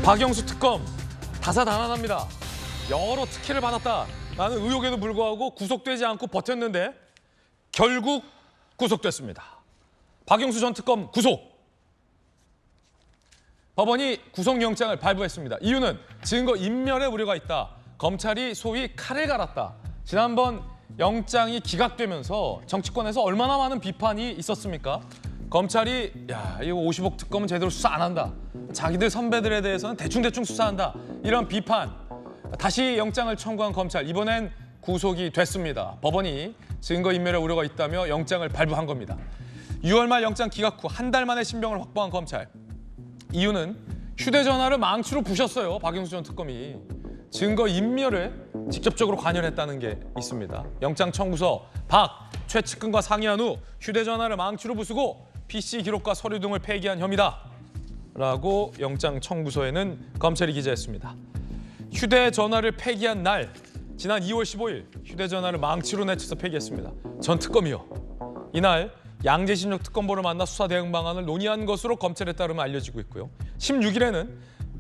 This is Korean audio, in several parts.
박영수 특검 다사다난합니다. 여러 특혜를 받았다라는 의혹에도 불구하고 구속되지 않고 버텼는데 결국 구속됐습니다. 박영수 전 특검 구속. 법원이 구속영장을 발부했습니다. 이유는 증거 인멸의 우려가 있다. 검찰이 소위 칼을 갈았다. 지난번 영장이 기각되면서 정치권에서 얼마나 많은 비판이 있었습니까? 검찰이 야 이거 50억 특검은 제대로 수사 안 한다. 자기들 선배들에 대해서는 대충대충 수사한다. 이런 비판. 다시 영장을 청구한 검찰. 이번엔 구속이 됐습니다. 법원이 증거인멸의 우려가 있다며 영장을 발부한 겁니다. 6월 말 영장 기각 후 한 달 만에 신병을 확보한 검찰. 이유는 휴대전화를 망치로 부셨어요. 박영수 전 특검이. 증거인멸에 직접적으로 관여했다는 게 있습니다. 영장 청구서 박, 최 측근과 상의한 후 휴대전화를 망치로 부수고 PC 기록과 서류 등을 폐기한 혐의다. 라고 영장 청구서에는 검찰이 기재했습니다. 휴대전화를 폐기한 날, 지난 2월 15일 휴대전화를 망치로 내쳐서 폐기했습니다. 전 특검이요. 이날 양재신적 특검보를 만나 수사 대응 방안을 논의한 것으로 검찰에 따르면 알려지고 있고요. 16일에는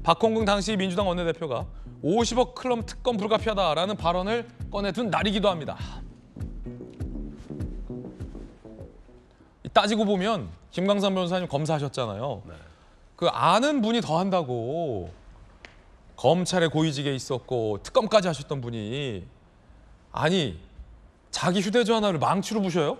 박홍근 당시 민주당 원내대표가 50억 클럽 특검 불가피하다라는 발언을 꺼내둔 날이기도 합니다. 따지고 보면 김광삼 변호사님 검사하셨잖아요. 네. 그 아는 분이 더 한다고 검찰의 고위직에 있었고 특검까지 하셨던 분이 아니 자기 휴대전화를 망치로 부셔요?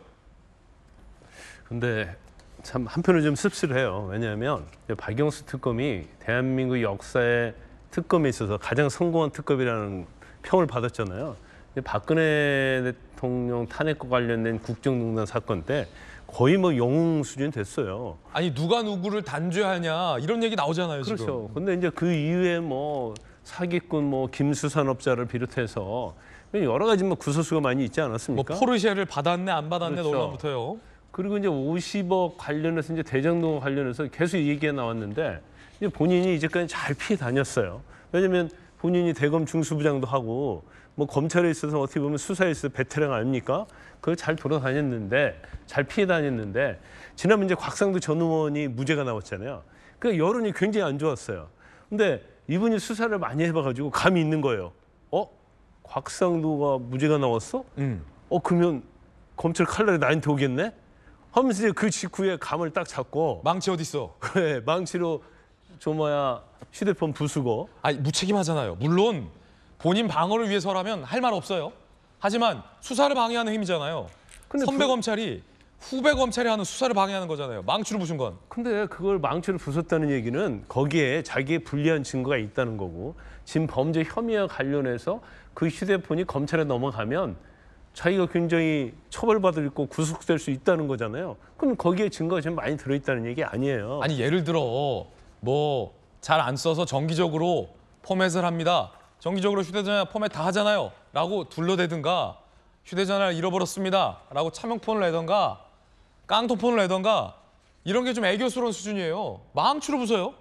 근데 참 한편으로 좀 씁쓸해요. 왜냐하면 박영수 특검이 대한민국 역사의 특검에 있어서 가장 성공한 특검이라는 평을 받았잖아요. 박근혜 대통령 탄핵과 관련된 국정농단 사건 때 거의 뭐 영웅 수준 됐어요. 아니 누가 누구를 단죄하냐 이런 얘기 나오잖아요. 그렇죠. 지금. 근데 이제 그 이후에 뭐 사기꾼, 뭐 김수산업자를 비롯해서 여러 가지 뭐 구설수가 많이 있지 않았습니까? 뭐 포르쉐를 받았네 안 받았네 그렇죠. 논란부터요. 그리고 이제 50억 관련해서 이제 대장동 관련해서 계속 얘기가 나왔는데 이제 본인이 이제까지 잘 피해 다녔어요. 왜냐하면 본인이 대검 중수부장도 하고 뭐 검찰에 있어서 어떻게 보면 수사에 있어서 베테랑 아닙니까? 그걸 잘 돌아다녔는데 잘 피해 다녔는데 지난번 이제 곽상도 전 의원이 무죄가 나왔잖아요. 그 여론이 굉장히 안 좋았어요. 근데 이분이 수사를 많이 해봐가지고 감이 있는 거예요. 곽상도가 무죄가 나왔어? 그러면 검찰 칼날이 나한테 오겠네? 하면서 이제 그 직후에 감을 딱 잡고 망치 어디 있어? 그래 망치로 휴대폰 부수고. 아니 무책임하잖아요. 물론 본인 방어를 위해서라면 할 말 없어요. 하지만 수사를 방해하는 힘이잖아요. 근데 선배 검찰이 후배 검찰이 하는 수사를 방해하는 거잖아요. 망치로 부순 건. 근데 그걸 망치로 부쉈다는 얘기는 거기에 자기의 불리한 증거가 있다는 거고 지금 범죄 혐의와 관련해서 그 휴대폰이 검찰에 넘어가면 자기가 굉장히 처벌받을 있고 구속될 수 있다는 거잖아요. 그럼 거기에 증거가 좀 많이 들어있다는 얘기 아니에요. 아니 예를 들어 뭐 잘 안 써서 정기적으로 포맷을 합니다. 정기적으로 휴대전화 포맷 다 하잖아요. 라고 둘러대든가 휴대전화를 잃어버렸습니다. 라고 차명폰을 내던가 깡통폰을 내던가 이런 게 좀 애교스러운 수준이에요. 망치로 부숴요?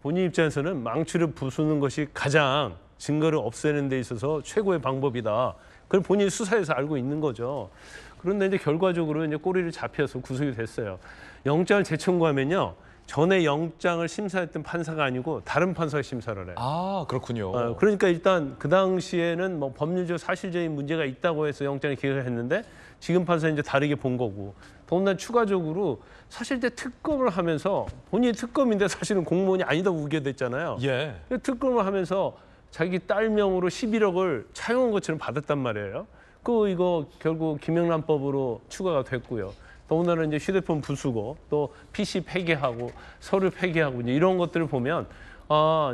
본인 입장에서는 망치로 부수는 것이 가장 증거를 없애는 데 있어서 최고의 방법이다. 그걸 본인이 수사에서 알고 있는 거죠. 그런데 이제 결과적으로 이제 꼬리를 잡혀서 구속이 됐어요. 영장을 재청구하면요. 전에 영장을 심사했던 판사가 아니고 다른 판사가 심사를 해요. 아, 그렇군요. 그러니까 일단 그 당시에는 뭐 법률적 사실적인 문제가 있다고 해서 영장을 기각을 했는데 지금 판사는 이제 다르게 본 거고 더군다나 추가적으로 사실 때 특검을 하면서 본인이 특검인데 사실은 공무원이 아니다고 우겨댔잖아요. 예. 특검을 하면서 자기 딸 명으로 11억을 차용한 것처럼 받았단 말이에요. 이거 결국 김영란법으로 추가가 됐고요. 더군다나 이제 휴대폰 부수고 또 PC 폐기하고 서류 폐기하고 이제 이런 것들을 보면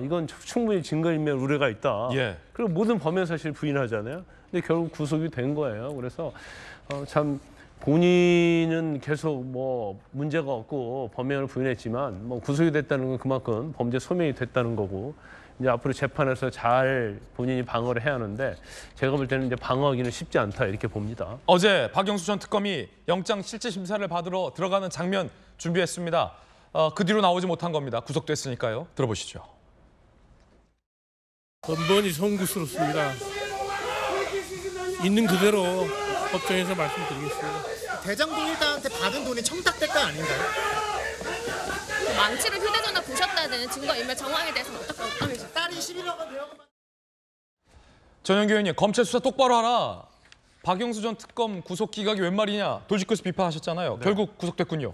이건 충분히 증거인멸 우려가 있다. 예. 그리고 모든 범행 사실 부인하잖아요. 근데 결국 구속이 된 거예요. 그래서 참 본인은 계속 뭐 문제가 없고 범행을 부인했지만 뭐 구속이 됐다는 건 그만큼 범죄 소명이 됐다는 거고 이제 앞으로 재판에서 잘 본인이 방어를 해야 하는데 제가 볼 때는 이제 방어하기는 쉽지 않다 이렇게 봅니다. 어제 박영수 전 특검이 영장 실질 심사를 받으러 들어가는 장면 준비했습니다. 그 뒤로 나오지 못한 겁니다. 구속됐으니까요. 들어보시죠. 번번이 송구스럽습니다. 있는 그대로 법정에서 말씀드리겠습니다. 대장동 일당한테 받은 돈이 청탁대가 아닌가요? 망치로 휴대전화 부셨다는 증거인멸 정황에 대해서는 어떻게 생각하십니까? 전현규 의원님, 검찰 수사 똑바로 하라. 박영수 전 특검 구속 기각이 웬 말이냐 돌직구에서 비판하셨잖아요. 결국 구속됐군요.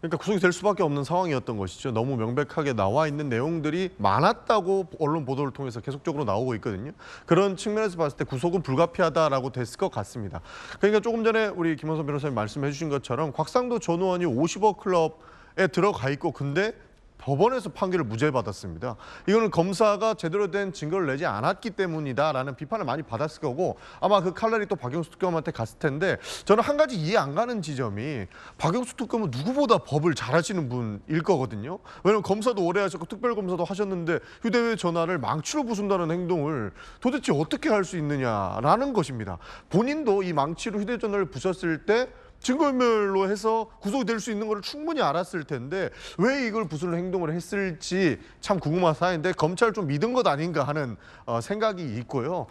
그러니까 구속이 될 수밖에 없는 상황이었던 것이죠. 너무 명백하게 나와 있는 내용들이 많았다고 언론 보도를 통해서 계속적으로 나오고 있거든요. 그런 측면에서 봤을 때 구속은 불가피하다라고 됐을 것 같습니다. 그러니까 조금 전에 우리 김원선 변호사님 말씀해 주신 것처럼 곽상도 전 의원이 50억 클럽에 들어가 있고 근데 법원에서 판결을 무죄 받았습니다. 이거는 검사가 제대로 된 증거를 내지 않았기 때문이다라는 비판을 많이 받았을 거고 아마 그 칼날이 또 박영수 특검한테 갔을 텐데 저는 한 가지 이해 안 가는 지점이 박영수 특검은 누구보다 법을 잘하시는 분일 거거든요. 왜냐하면 검사도 오래 하셨고 특별검사도 하셨는데 휴대전화를 망치로 부순다는 행동을 도대체 어떻게 할 수 있느냐라는 것입니다. 본인도 이 망치로 휴대전화를 부셨을 때 증거인멸로 해서 구속될 수 있는 걸 충분히 알았을 텐데 왜 이걸 부수는 행동을 했을지 참 궁금한 사안인데 검찰을 좀 믿은 것 아닌가 하는 생각이 있고요.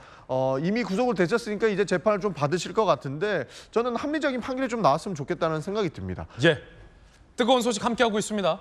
이미 구속을 되셨으니까 이제 재판을 좀 받으실 것 같은데 저는 합리적인 판결이 좀 나왔으면 좋겠다는 생각이 듭니다. 예, 뜨거운 소식 함께하고 있습니다.